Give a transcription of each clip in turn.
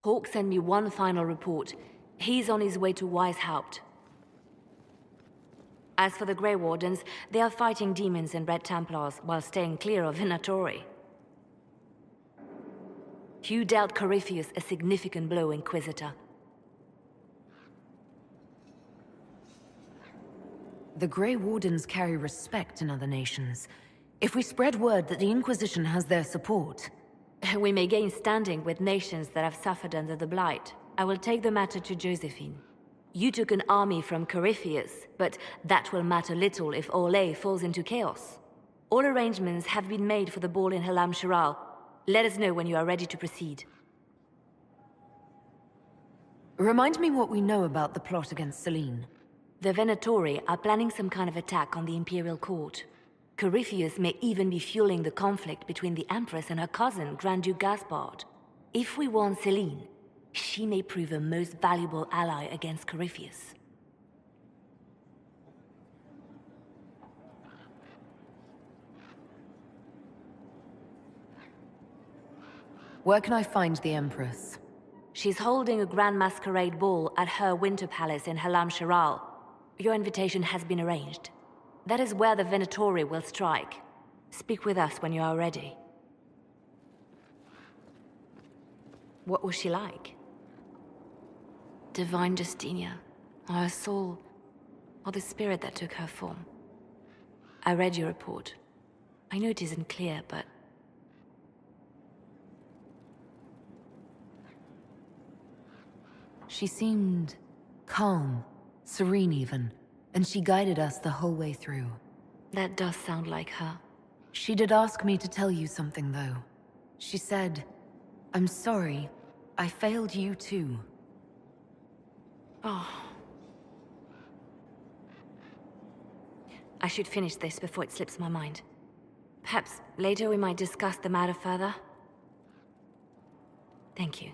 Hawk sent me one final report. He's on his way to Weishaupt. As for the Grey Wardens, they are fighting demons and Red Templars while staying clear of Venatori. You dealt Corypheus a significant blow, Inquisitor. The Grey Wardens carry respect in other nations. If we spread word that the Inquisition has their support... We may gain standing with nations that have suffered under the Blight. I will take the matter to Josephine. You took an army from Corypheus, but that will matter little if Orlais falls into chaos. All arrangements have been made for the ball in Halam Shiral. Let us know when you are ready to proceed. Remind me what we know about the plot against Selene. The Venatori are planning some kind of attack on the Imperial Court. Corypheus may even be fueling the conflict between the Empress and her cousin, Grand Duke Gaspard. If we warn Selene, she may prove a most valuable ally against Corypheus. Where can I find the Empress? She's holding a grand masquerade ball at her winter palace in Halam Shiral. Your invitation has been arranged. That is where the Venatori will strike. Speak with us when you are ready. What was she like? Divine Justinia, or her soul, or the spirit that took her form. I read your report. I know it isn't clear, but... She seemed calm, serene even, and she guided us the whole way through. That does sound like her. She did ask me to tell you something, though. She said, "I'm sorry, I failed you too." Oh. I should finish this before it slips my mind. Perhaps later we might discuss the matter further. Thank you.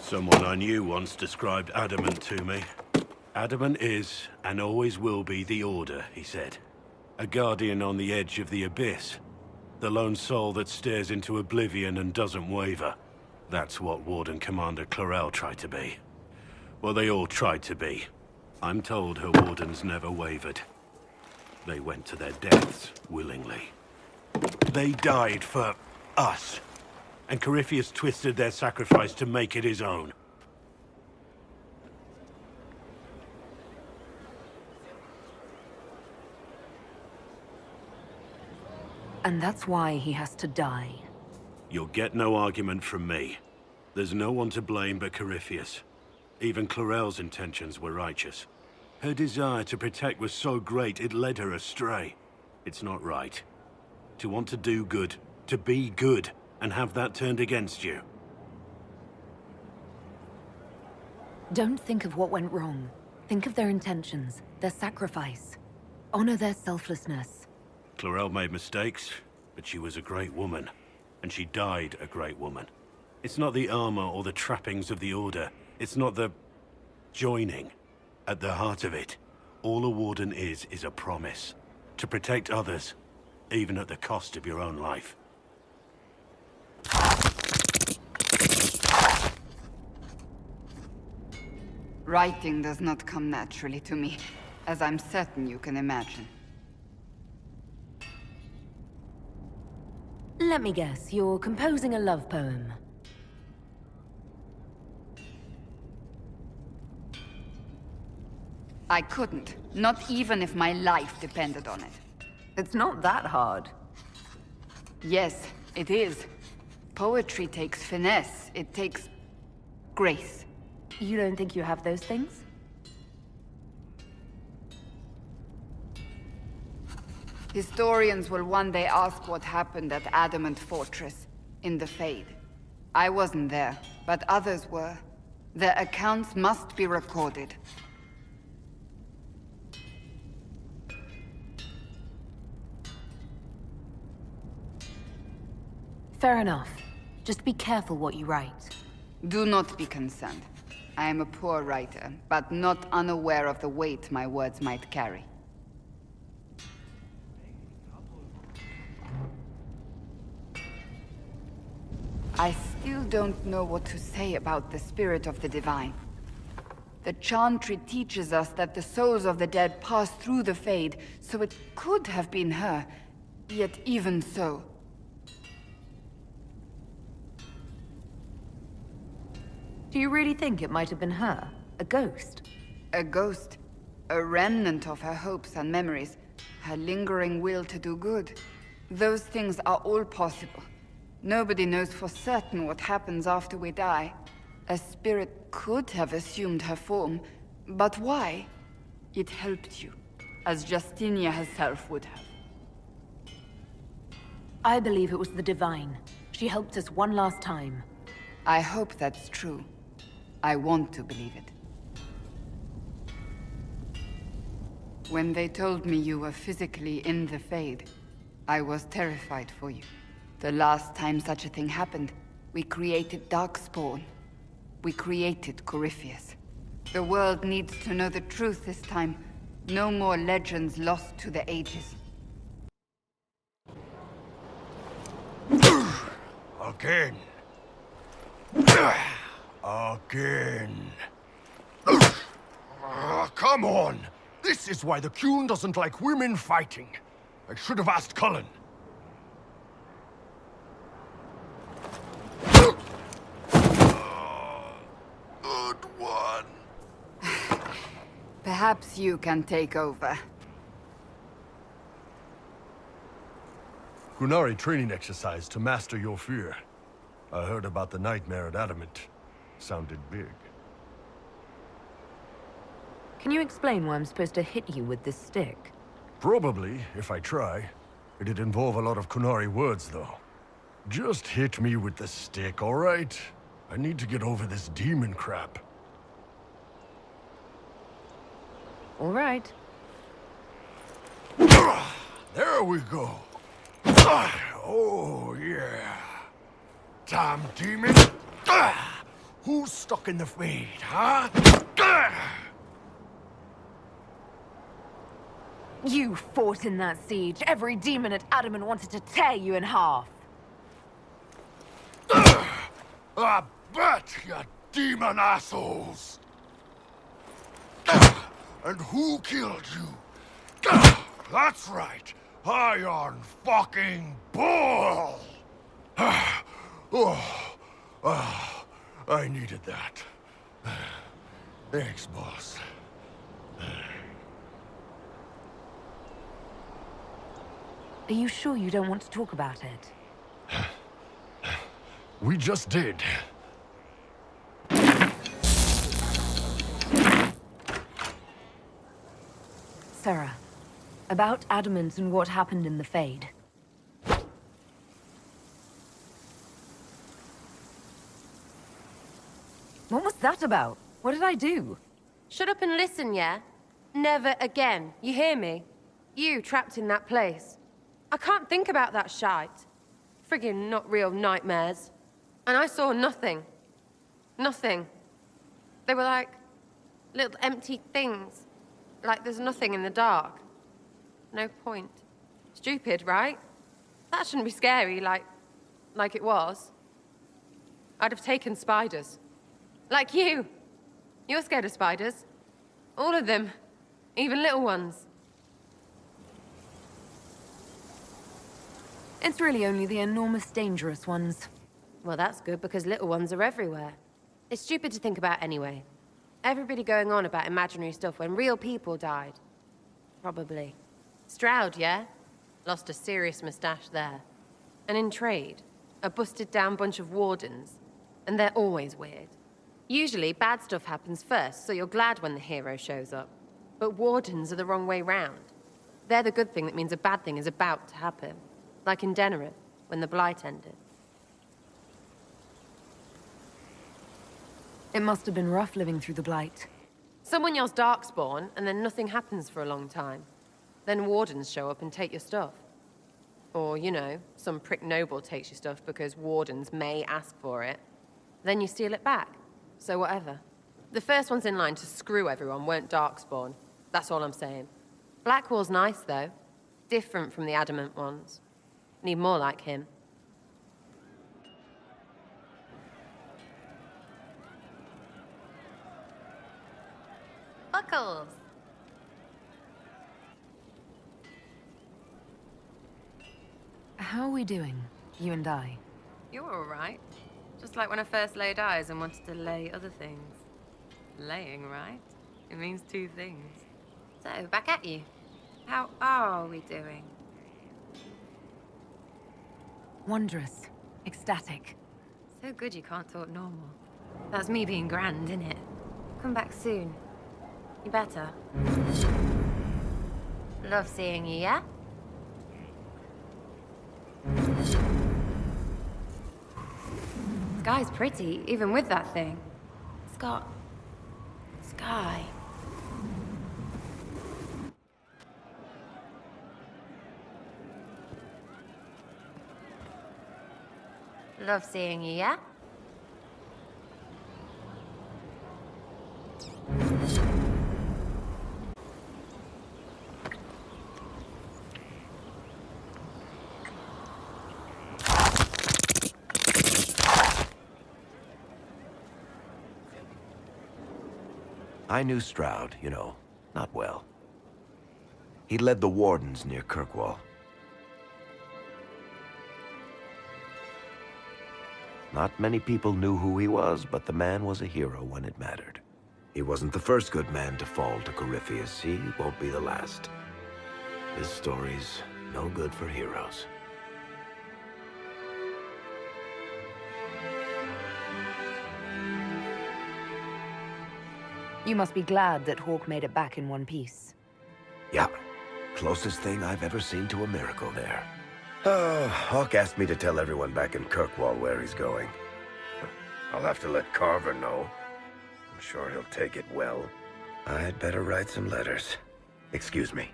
Someone I knew once described Adamant to me. Adamant is, and always will be, the Order, he said. A guardian on the edge of the abyss. The lone soul that stares into oblivion and doesn't waver. That's what Warden Commander Clarel tried to be. Well, they all tried to be. I'm told her wardens never wavered. They went to their deaths willingly. They died for us. And Corypheus twisted their sacrifice to make it his own. And that's why he has to die. You'll get no argument from me. There's no one to blame but Corypheus. Even Clarel's intentions were righteous. Her desire to protect was so great it led her astray. It's not right. To want to do good, to be good, and have that turned against you. Don't think of what went wrong. Think of their intentions, their sacrifice. Honor their selflessness. Clarel made mistakes, but she was a great woman. And she died a great woman. It's not the armor or the trappings of the Order. It's not the... joining. At the heart of it, all a Warden is a promise. To protect others, even at the cost of your own life. Writing does not come naturally to me, as I'm certain you can imagine. Let me guess, you're composing a love poem. I couldn't, not even if my life depended on it. It's not that hard. Yes, it is. Poetry takes finesse, it takes... grace. You don't think you have those things? Historians will one day ask what happened at Adamant Fortress, in the Fade. I wasn't there, but others were. Their accounts must be recorded. Fair enough. Just be careful what you write. Do not be concerned. I am a poor writer, but not unaware of the weight my words might carry. I still don't know what to say about the spirit of the divine. The Chantry teaches us that the souls of the dead pass through the Fade, so it could have been her. Yet even so... Do you really think it might have been her? A ghost? A ghost. A remnant of her hopes and memories. Her lingering will to do good. Those things are all possible. Nobody knows for certain what happens after we die. A spirit could have assumed her form, but why? It helped you, as Justinia herself would have. I believe it was the divine. She helped us one last time. I hope that's true. I want to believe it. When they told me you were physically in the Fade, I was terrified for you. The last time such a thing happened, we created Darkspawn. We created Corypheus. The world needs to know the truth this time. No more legends lost to the ages. Again. Again. Come on! This is why the Qun doesn't like women fighting. I should have asked Cullen. Good one. Perhaps you can take over. Qunari training exercise to master your fear. I heard about the nightmare at Adamant. Sounded big. Can you explain why I'm supposed to hit you with this stick? Probably, if I try. It'd involve a lot of Qunari words, though. Just hit me with the stick, all right? I need to get over this demon crap. All right. There we go. Oh, yeah. Damn demon. Who's stuck in the Fade, huh? You fought in that siege. Every demon at Adamant wanted to tear you in half. I bet, you demon assholes! And who killed you? That's right, Iron fucking Bull! I needed that. Thanks, boss. Are you sure you don't want to talk about it? We just did. Sarah, about Adamant and what happened in the Fade. What was that about? What did I do? Shut up and listen, yeah? Never again. You hear me? You trapped in that place. I can't think about that shite. Friggin' not real nightmares. And I saw nothing. Nothing. They were like little empty things. Like there's nothing in the dark. No point. Stupid, right? That shouldn't be scary, like it was. I'd have taken spiders. Like you. You're scared of spiders. All of them. Even little ones. It's really only the enormous, dangerous ones. Well, that's good, because little ones are everywhere. It's stupid to think about anyway. Everybody going on about imaginary stuff when real people died. Probably. Stroud, yeah? Lost a serious mustache there. And in trade, a busted-down bunch of Wardens. And they're always weird. Usually, bad stuff happens first, so you're glad when the hero shows up. But Wardens are the wrong way round. They're the good thing that means a bad thing is about to happen. Like in Denerith, when the Blight ended. It must have been rough living through the Blight. Someone yells Darkspawn, and then nothing happens for a long time. Then Wardens show up and take your stuff. Or, you know, some prick noble takes your stuff because Wardens may ask for it. Then you steal it back. So whatever. The first ones in line to screw everyone weren't Darkspawn. That's all I'm saying. Blackwall's nice, though. Different from the Adamant ones. Need more like him. sparkles. How are we doing, you and I? You were all right. Just like when I first laid eyes and wanted to lay other things. Laying, right? It means two things. So, back at you. How are we doing? Wondrous. Ecstatic. So good you can't talk normal. That's me being grand, innit? Come back soon. You better. Love seeing you, yeah? Sky's pretty, even with that thing. It's got... sky. Love seeing you, yeah? I knew Stroud, you know, not well. He led the Wardens near Kirkwall. Not many people knew who he was, but the man was a hero when it mattered. He wasn't the first good man to fall to Corypheus. He won't be the last. This story's no good for heroes. You must be glad that Hawk made it back in one piece. Yeah, closest thing I've ever seen to a miracle there. Hawk asked me to tell everyone back in Kirkwall where he's going. I'll have to let Carver know. I'm sure he'll take it well. I'd better write some letters. Excuse me.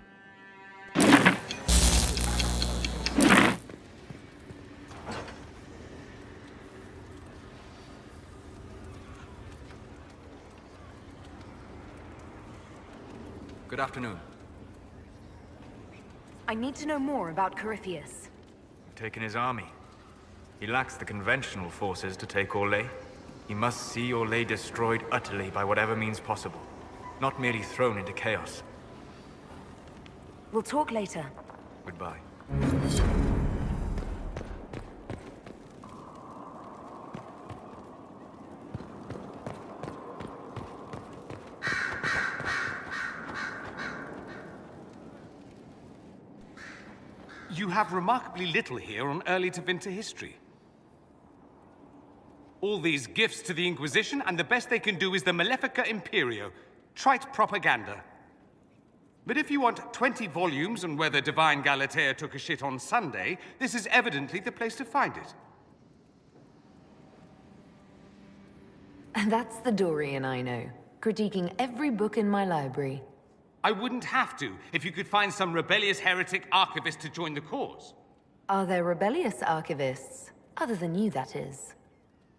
Good afternoon. I need to know more about Corypheus. We've taken his army. He lacks the conventional forces to take Orlais. He must see Orlais destroyed utterly by whatever means possible, not merely thrown into chaos. We'll talk later. Goodbye. You have remarkably little here on early to Vinter history. All these gifts to the Inquisition, and the best they can do is the Malefica Imperio. Trite propaganda. But if you want 20 volumes on whether Divine Galatea took a shit on Sunday, this is evidently the place to find it. And that's the Dorian I know, critiquing every book in my library. I wouldn't have to, if you could find some rebellious heretic archivist to join the cause. Are there rebellious archivists? Other than you, that is.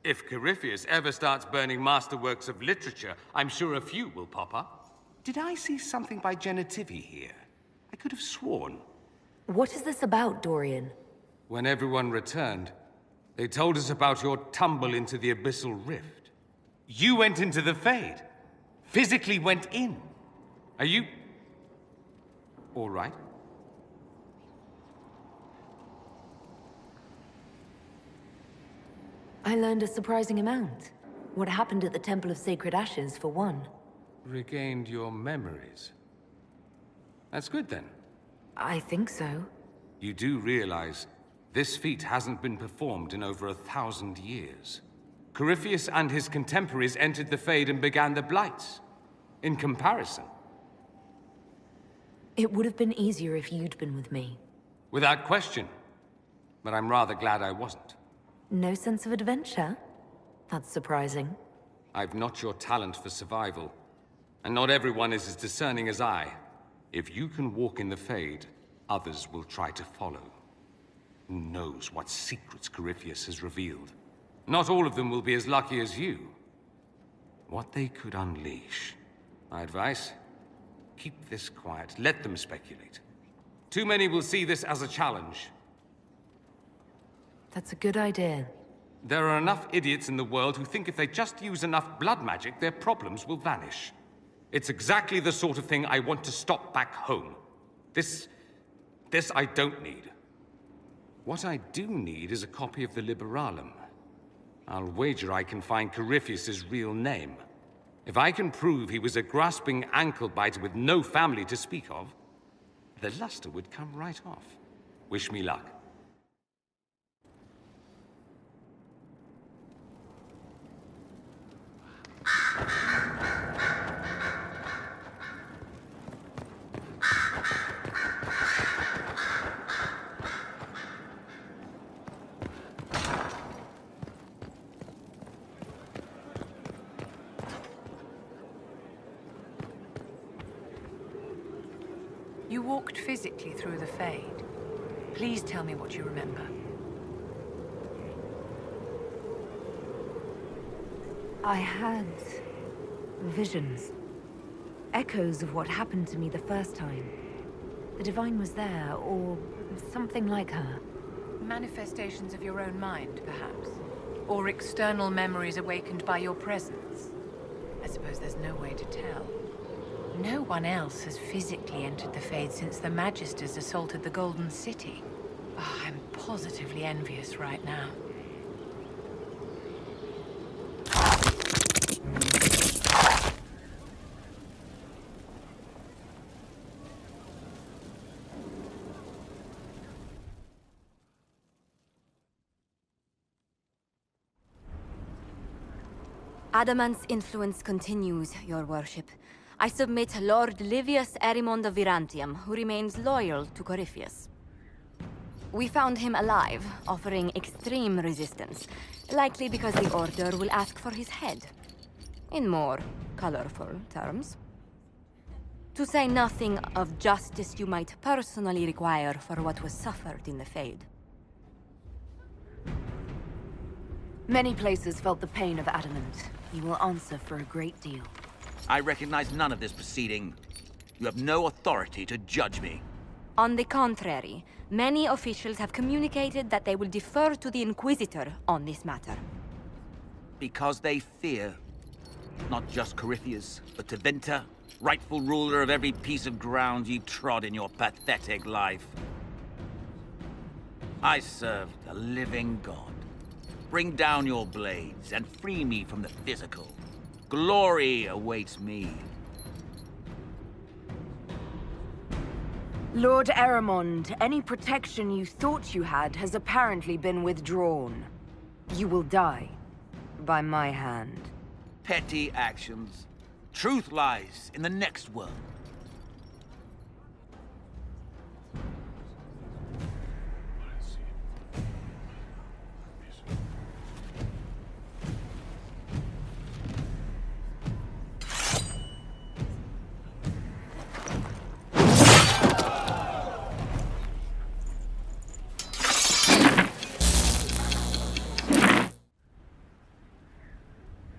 If Corypheus ever starts burning masterworks of literature, I'm sure a few will pop up. Did I see something by Genitivi here? I could have sworn. What is this about, Dorian? When everyone returned, they told us about your tumble into the Abyssal Rift. You went into the Fade. Physically went in. Are you... all right? I learned a surprising amount. What happened at the Temple of Sacred Ashes, for one. Regained your memories. That's good, then. I think so. You do realize this feat hasn't been performed in over 1,000 years. Corypheus and his contemporaries entered the Fade and began the Blights. In comparison... It would have been easier if you'd been with me. without question. But I'm rather glad I wasn't. No sense of adventure? That's surprising. I've not your talent for survival. And not everyone is as discerning as I. If you can walk in the Fade, others will try to follow. Who knows what secrets Corypheus has revealed? Not all of them will be as lucky as you. What they could unleash. My advice? Keep this quiet. Let them speculate. Too many will see this as a challenge. That's a good idea. There are enough idiots in the world who think if they just use enough blood magic, their problems will vanish. It's exactly the sort of thing I want to stop back home. This I don't need. What I do need is a copy of the Liberalum. I'll wager I can find Corypheus' real name. If I can prove he was a grasping ankle-biter with no family to speak of, the luster would come right off. Wish me luck. You walked physically through the Fade. Please tell me what you remember. I had visions. Echoes of what happened to me the first time. The Divine was there, or something like her. Manifestations of your own mind, perhaps? Or external memories awakened by your presence? I suppose there's no way to tell. No one else has physically entered the Fade since the Magisters assaulted the Golden City. Oh, I'm positively envious right now. Adamant's influence continues, your worship. I submit Lord Livius Erimond of Virantium, who remains loyal to Corypheus. We found him alive, offering extreme resistance, likely because the Order will ask for his head. In more colorful terms. To say nothing of justice you might personally require for what was suffered in the Fade. Many places felt the pain of Adamant. He will answer for a great deal. I recognize none of this proceeding. You have no authority to judge me. On the contrary, many officials have communicated that they will defer to the Inquisitor on this matter. Because they fear. Not just Corypheus, but Tevinter, rightful ruler of every piece of ground you trod in your pathetic life. I serve the living God. Bring down your blades and free me from the physical. Glory awaits me. Lord Erimond, any protection you thought you had has apparently been withdrawn. You will die. By my hand. Petty actions. Truth lies in the next world.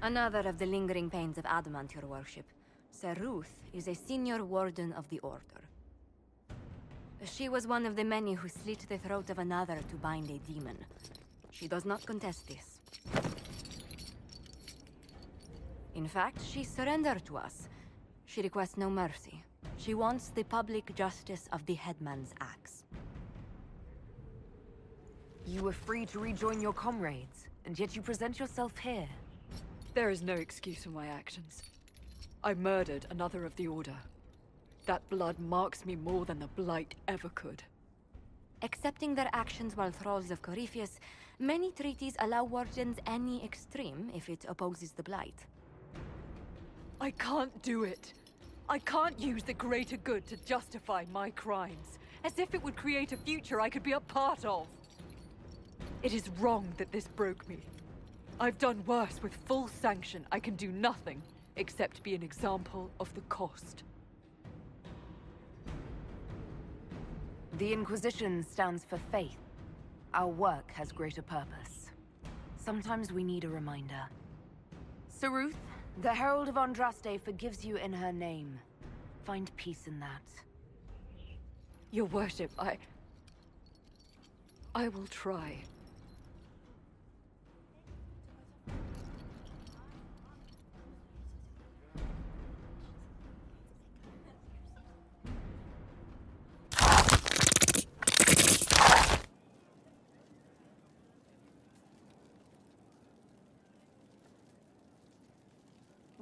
Another of the lingering pains of Adamant, your worship. Sir Ruth is a senior Warden of the Order. She was one of the many who slit the throat of another to bind a demon. She does not contest this. In fact, she surrendered to us. She requests no mercy. She wants the public justice of the Headman's axe. You were free to rejoin your comrades, and yet you present yourself here. There is no excuse for my actions. I murdered another of the Order. That blood marks me more than the Blight ever could. Accepting their actions while thralls of Corypheus, many treaties allow wardens any extreme if it opposes the Blight. I can't do it. I can't use the greater good to justify my crimes, as if it would create a future I could be a part of. It is wrong that this broke me. I've done worse with full sanction. I can do nothing except be an example of the cost. The Inquisition stands for faith. Our work has greater purpose. Sometimes we need a reminder. Sir Ruth, the Herald of Andraste forgives you in her name. Find peace in that. Your worship, I will try.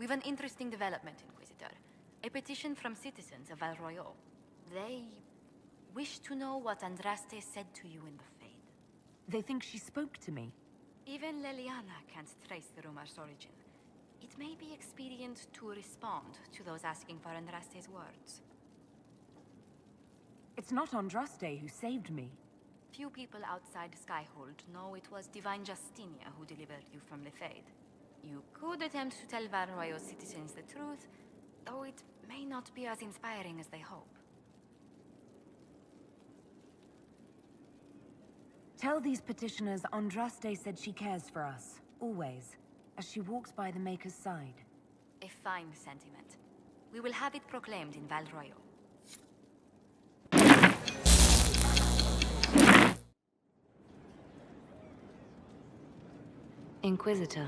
We've an interesting development, Inquisitor. A petition from citizens of Val Royeaux. They wish to know what Andraste said to you in the Fade. They think she spoke to me. Even Lelliana can't trace the rumor's origin. It may be expedient to respond to those asking for Andraste's words. It's not Andraste who saved me. Few people outside Skyhold know it was Divine Justinia who delivered you from the Fade. You could attempt to tell Val Royeaux citizens the truth, though it may not be as inspiring as they hope. Tell these petitioners Andraste said she cares for us, always, as she walks by the Maker's side. A fine sentiment. We will have it proclaimed in Val Royeaux. Inquisitor.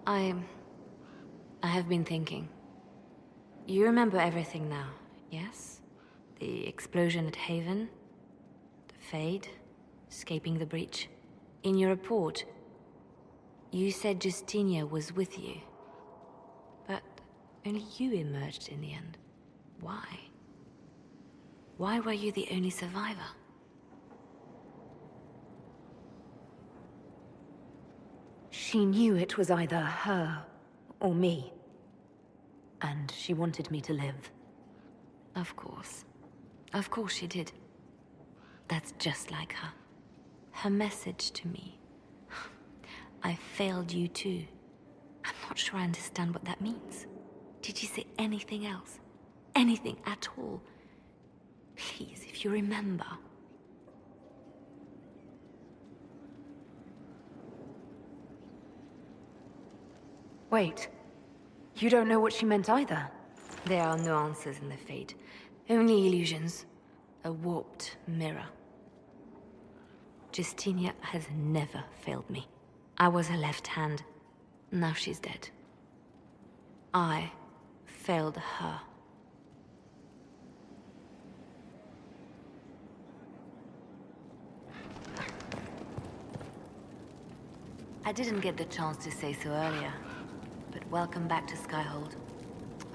I have been thinking. You remember everything now, yes? The explosion at Haven, the Fade, escaping the breach. In your report, you said Justinia was with you. But only you emerged in the end. Why? Why were you the only survivor? She knew it was either her or me. And she wanted me to live. Of course. Of course she did. That's just like her. Her message to me. I failed you too. I'm not sure I understand what that means. Did she say anything else? Anything at all? Please, if you remember. Wait. You don't know what she meant either? There are no answers in the Fade. Only illusions. A warped mirror. Justinia has never failed me. I was her left hand. Now she's dead. I failed her. I didn't get the chance to say so earlier, but welcome back to Skyhold.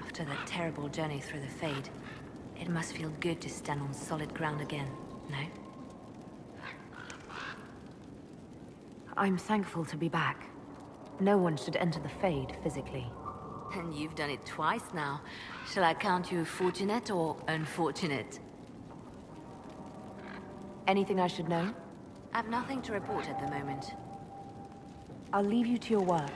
After that terrible journey through the Fade, it must feel good to stand on solid ground again, no? I'm thankful to be back. No one should enter the Fade physically. And you've done it twice now. Shall I count you fortunate or unfortunate? Anything I should know? I've nothing to report at the moment. I'll leave you to your work.